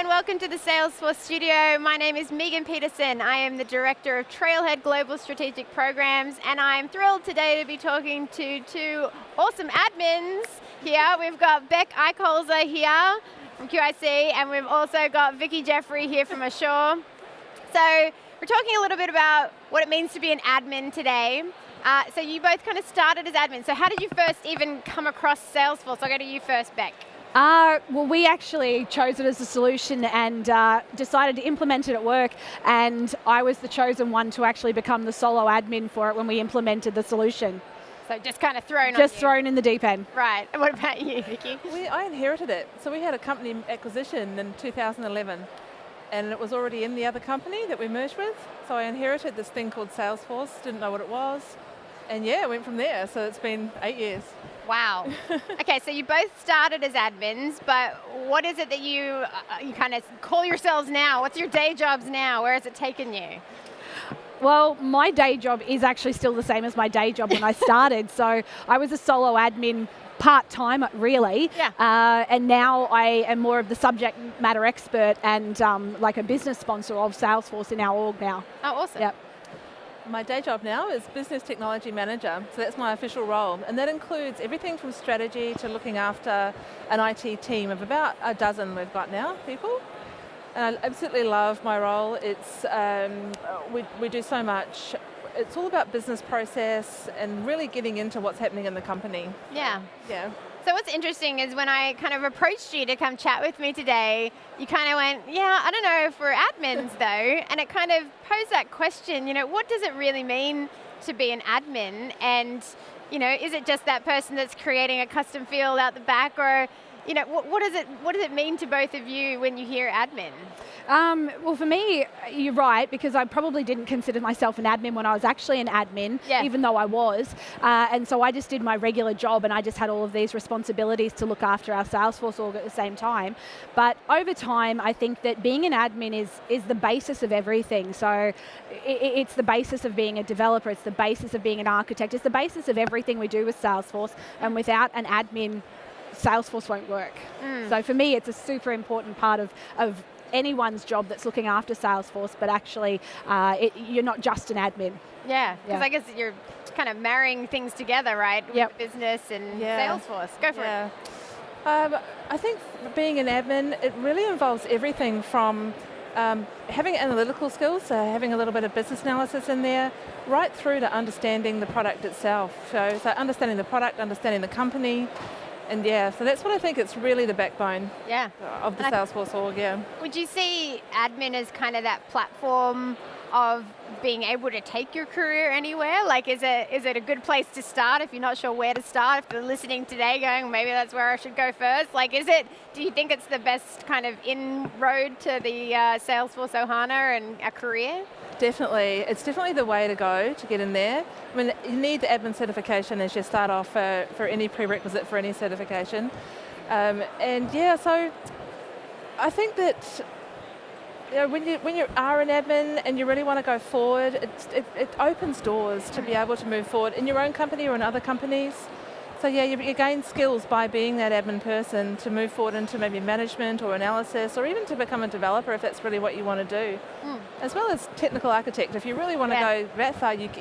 and welcome to the Salesforce studio. My name is Megan Peterson. I am the Director of Trailhead Global Strategic Programs, and I'm thrilled today to be talking to two awesome admins here. We've got Rebecca Aichholzer here from QIC, and we've also got Vickie Jeffery here from Ausure. So we're talking a little bit about what it means to be an admin today. So you both kind of started as admins. So how did you first even come across Salesforce? I'll go to you first, Beck. Well, we actually chose it as a solution and decided to implement it at work, and I was the chosen one to actually become the solo admin for it when we implemented the solution. So just kind of thrown on you. Just thrown in the deep end. Right, and what about you, Vickie? I inherited it. So we had a company acquisition in 2011, and it was already in the other company that we merged with. So I inherited this thing called Salesforce, didn't know what it was, and yeah, went from there. So it's been 8 years. Wow. Okay, so you both started as admins, but what is it that you kind of call yourselves now? What's your day jobs now? Where has it taken you? Well, my day job is actually still the same as my day job when I started. So I was a solo admin part-time, really. Yeah. And now I am more of the subject matter expert and like a business sponsor of Salesforce in our org now. Oh, awesome. Yep. My day job now is Business Technology Manager, so that's my official role, and that includes everything from strategy to looking after an IT team of about a dozen we've got now, people. And I absolutely love my role. It's we do so much. It's all about business process and really getting into what's happening in the company. Yeah. Yeah. So what's interesting is when I kind of approached you to come chat with me today, you kind of went, yeah, I don't know if we're admins though, and it kind of posed that question, what does it really mean to be an admin? And, is it just that person that's creating a custom field out the back, or, what does it mean to both of you when you hear admin? Well, for me, you're right, because I probably didn't consider myself an admin when I was actually an admin, even though I was. And so I just did my regular job, and I just had all of these responsibilities to look after our Salesforce org at the same time. But over time, I think that being an admin is the basis of everything. So it's the basis of being a developer, it's the basis of being an architect, it's the basis of everything we do with Salesforce, and without an admin, Salesforce won't work. So for me, it's a super important part of anyone's job that's looking after Salesforce, but actually you're not just an admin. Yeah, because I guess you're kind of marrying things together, right? Yep. With business and Salesforce. Go for it. I think being an admin, it really involves everything from having analytical skills, so having a little bit of business analysis in there, right through to understanding the product itself. So understanding the product, understanding the company. And so that's what I think it's really the backbone of the Salesforce org, Would you see admin as kind of that platform of being able to take your career anywhere? Like, is it a good place to start if you're not sure where to start? If they're listening today going, maybe that's where I should go first. Like, do you think it's the best kind of inroad to the Salesforce Ohana and a career? Definitely. It's definitely the way to go to get in there. I mean, you need the admin certification as you start off for any prerequisite for any certification. So I think that when you are an admin and you really want to go forward, it opens doors to be able to move forward in your own company or in other companies. So you gain skills by being that admin person to move forward into maybe management or analysis, or even to become a developer if that's really what you want to do. As well as technical architect. If you really want to go that far, it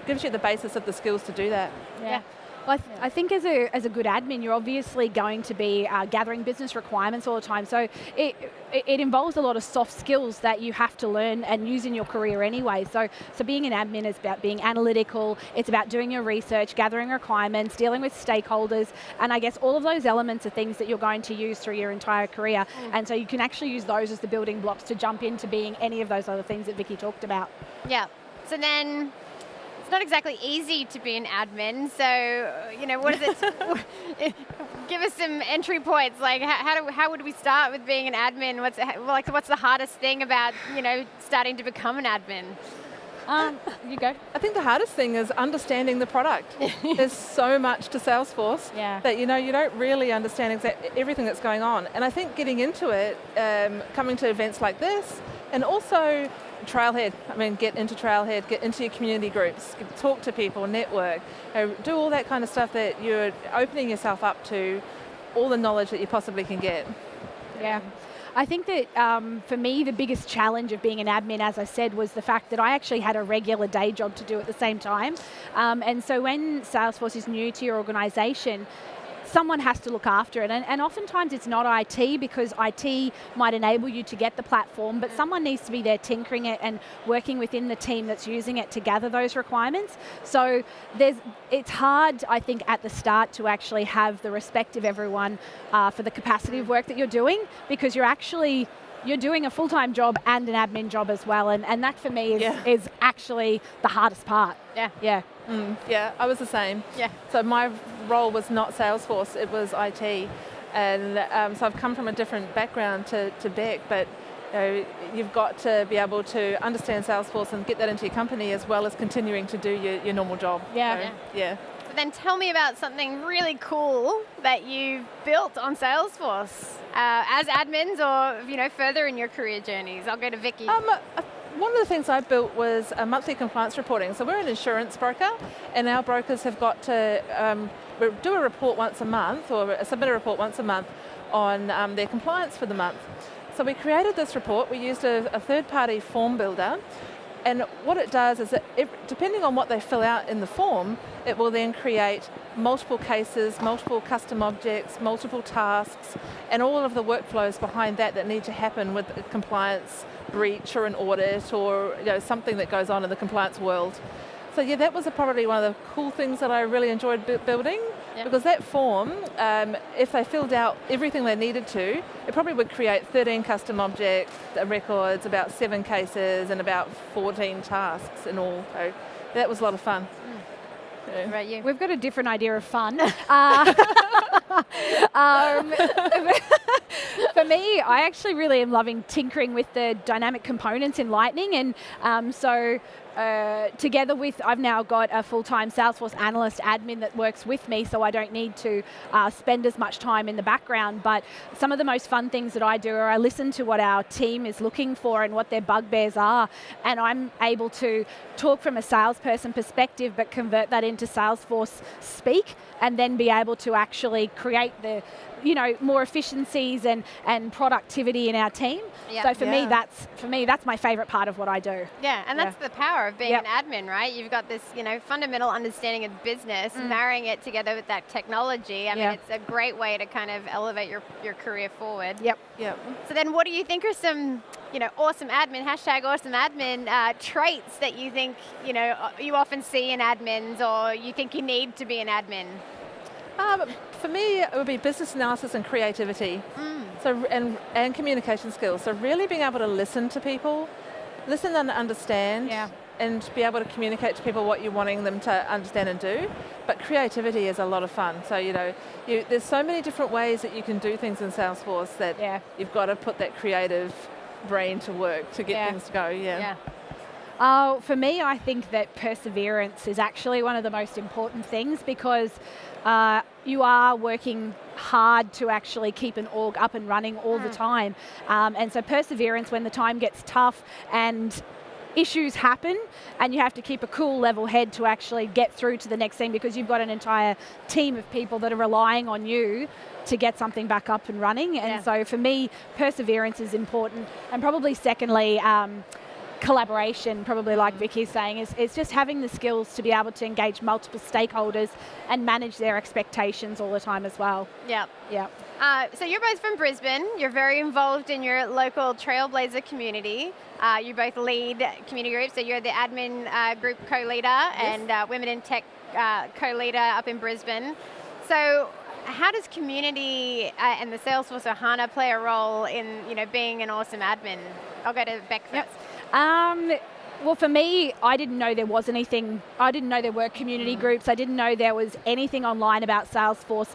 gives you the basis of the skills to do that. Yeah. Well, I think as a good admin, you're obviously going to be gathering business requirements all the time. So it involves a lot of soft skills that you have to learn and use in your career anyway. So being an admin is about being analytical. It's about doing your research, gathering requirements, dealing with stakeholders, and I guess all of those elements are things that you're going to use through your entire career. And so you can actually use those as the building blocks to jump into being any of those other things that Vickie talked about. Yeah. So then, it's not exactly easy to be an admin, so what is it? Give us some entry points. Like, how would we start with being an admin? What's the hardest thing about starting to become an admin? You go. I think the hardest thing is understanding the product. There's so much to Salesforce that you don't really understand everything that's going on. And I think getting into it, coming to events like this, and also Trailhead. I mean, get into Trailhead, get into your community groups, talk to people, network, do all that kind of stuff that you're opening yourself up to all the knowledge that you possibly can get. Yeah. I think that for me, the biggest challenge of being an admin, as I said, was the fact that I actually had a regular day job to do at the same time. And so when Salesforce is new to your organization, someone has to look after it, and oftentimes it's not IT, because IT might enable you to get the platform, but someone needs to be there tinkering it and working within the team that's using it to gather those requirements. So it's hard, I think, at the start to actually have the respect of everyone for the capacity of work that you're doing, because you're doing a full-time job and an admin job as well, and that for me is actually the hardest part. Yeah. Yeah, I was the same. Yeah. So my role was not Salesforce, it was IT. And so I've come from a different background to Beck, but you've got to be able to understand Salesforce and get that into your company, as well as continuing to do your normal job. Yeah. So then tell me about something really cool that you've built on Salesforce as admins, or further in your career journeys. I'll go to Vickie. One of the things I built was a monthly compliance reporting. So we're an insurance broker, and our brokers have got to do a report once a month, or submit a report once a month on their compliance for the month. So we created this report. We used a third-party form builder, and what it does is that depending on what they fill out in the form, it will then create multiple cases, multiple custom objects, multiple tasks, and all of the workflows behind that need to happen with a compliance breach or an audit, or something that goes on in the compliance world. So yeah, that was probably one of the cool things that I really enjoyed building, because that form, if they filled out everything they needed to, it probably would create 13 custom object records, about 7 cases, and about 14 tasks in all. So that was a lot of fun. What about you? We've got a different idea of fun. For me, I actually really am loving tinkering with the dynamic components in Lightning, and together with, I've now got a full-time Salesforce analyst admin that works with me, so I don't need to spend as much time in the background. But some of the most fun things that I do are I listen to what our team is looking for and what their bugbears are, and I'm able to talk from a salesperson perspective, but convert that into Salesforce speak, and then be able to actually create the more efficiencies and productivity in our team. Yep. So for me, that's my favorite part of what I do. Yeah, and that's the power of being an admin, right? You've got this, fundamental understanding of the business, marrying it together with that technology. I mean, it's a great way to kind of elevate your career forward. Yep. So then what do you think are some, awesome admin, #AwesomeAdmin traits that you think, you often see in admins, or you think you need to be an admin? For me, it would be business analysis and creativity. So and communication skills. So really being able to listen to people, listen and understand, and be able to communicate to people what you're wanting them to understand and do. But creativity is a lot of fun. So there's so many different ways that you can do things in Salesforce that you've got to put that creative brain to work to get things to go. For me, I think that perseverance is actually one of the most important things, because you are working hard to actually keep an org up and running all the time. And so perseverance when the time gets tough and issues happen, and you have to keep a cool, level head to actually get through to the next thing, because you've got an entire team of people that are relying on you to get something back up and running. And so for me, perseverance is important. And probably secondly, collaboration, probably like Vickie's saying, is just having the skills to be able to engage multiple stakeholders and manage their expectations all the time as well. Yeah. So you're both from Brisbane. You're very involved in your local Trailblazer community. You both lead community groups. So you're the admin group co-leader and Women in Tech co-leader up in Brisbane. So how does community and the Salesforce or HANA play a role in being an awesome admin? I'll go to Beck first. Well, for me, I didn't know there was anything. I didn't know there were community groups. I didn't know there was anything online about Salesforce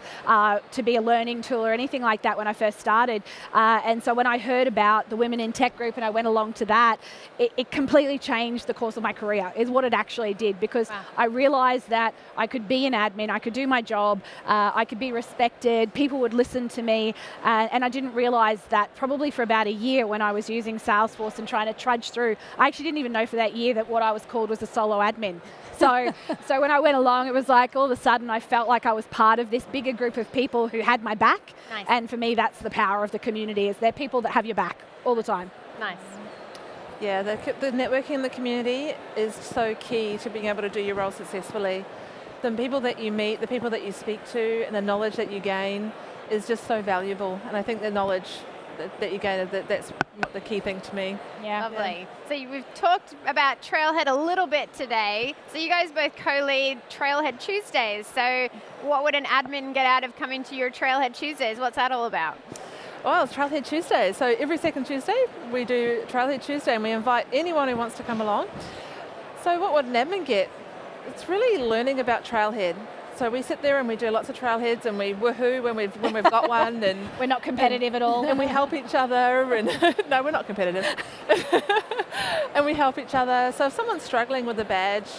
to be a learning tool or anything like that when I first started. And so when I heard about the Women in Tech group and I went along to that, it completely changed the course of my career, is what it actually did, because I realized that I could be an admin, I could do my job, I could be respected, people would listen to me, and I didn't realize that probably for about a year when I was using Salesforce and trying to trudge through, I actually didn't even know for that year that what I was called was a solo admin. So when I went along, it was like all of a sudden I felt like I was part of this bigger group of people who had my back. Nice. And for me, that's the power of the community, is they're people that have your back all the time. Nice. Yeah, the networking in the community is so key to being able to do your role successfully. The people that you meet, the people that you speak to, and the knowledge that you gain is just so valuable. And I think the knowledge that you gain, that's the key thing to me. Yeah. Lovely. So we've talked about Trailhead a little bit today. So you guys both co-lead Trailhead Tuesdays. So what would an admin get out of coming to your Trailhead Tuesdays? What's that all about? Well, it's Trailhead Tuesday. So every second Tuesday, we do Trailhead Tuesday, and we invite anyone who wants to come along. So what would an admin get? It's really learning about Trailhead. So we sit there and we do lots of trailheads, and we woohoo when we've got one, and we're not competitive at all. And we help each other, and no, we're not competitive. And we help each other. So if someone's struggling with a badge,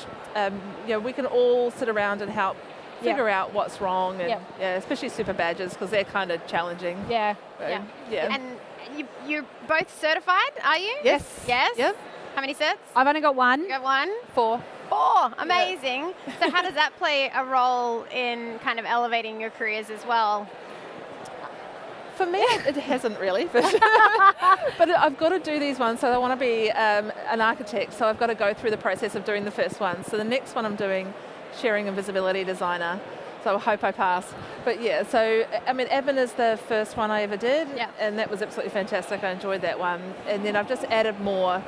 we can all sit around and help figure out what's wrong, and especially super badges, because they're kind of challenging. Yeah. Yeah. And you're both certified, are you? Yes. Yes. Yep. How many certs? I've only got one. You got one? 4. 4, amazing. Yeah. So how does that play a role in kind of elevating your careers as well? For me, it hasn't really, but I've got to do these ones. So I want to be an architect, so I've got to go through the process of doing the first one. So the next one I'm doing, sharing and visibility designer. So I hope I pass. But yeah, so I mean, admin is the first one I ever did, and that was absolutely fantastic. I enjoyed that one. And then I've just added more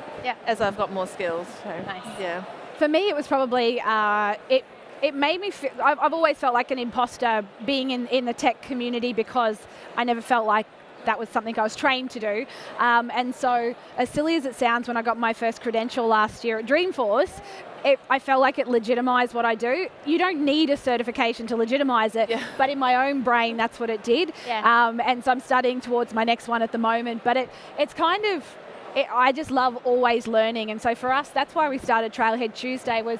as I've got more skills. So, nice. Yeah. For me, it was probably, it made me feel, I've always felt like an imposter being in the tech community, because I never felt like that was something I was trained to do. And so, as silly as it sounds, when I got my first credential last year at Dreamforce, I felt like it legitimized what I do. You don't need a certification to legitimize it, but in my own brain, that's what it did. Yeah. And so I'm studying towards my next one at the moment, but it's kind of, I just love always learning. And so for us, that's why we started Trailhead Tuesday, was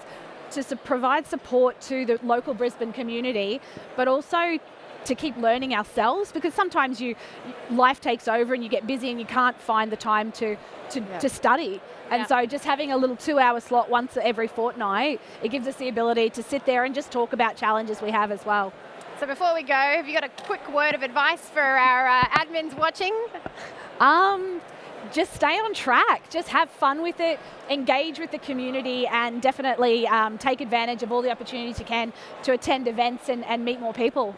to provide support to the local Brisbane community, but also to keep learning ourselves, because sometimes life takes over and you get busy and you can't find the time to study. And so just having a little 2-hour slot once every fortnight, it gives us the ability to sit there and just talk about challenges we have as well. So before we go, have you got a quick word of advice for our admins watching? Just stay on track, just have fun with it, engage with the community, and definitely take advantage of all the opportunities you can to attend events and meet more people.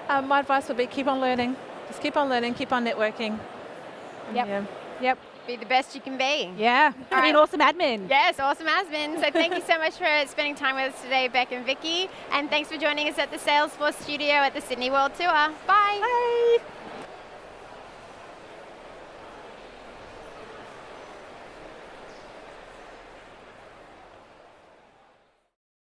My advice would be keep on learning. Just keep on learning, keep on networking. Yep. Be the best you can be. Yeah, be an awesome admin. Yes, awesome admin. So thank you so much for spending time with us today, Beck and Vickie. And thanks for joining us at the Salesforce studio at the Sydney World Tour. Bye. Bye.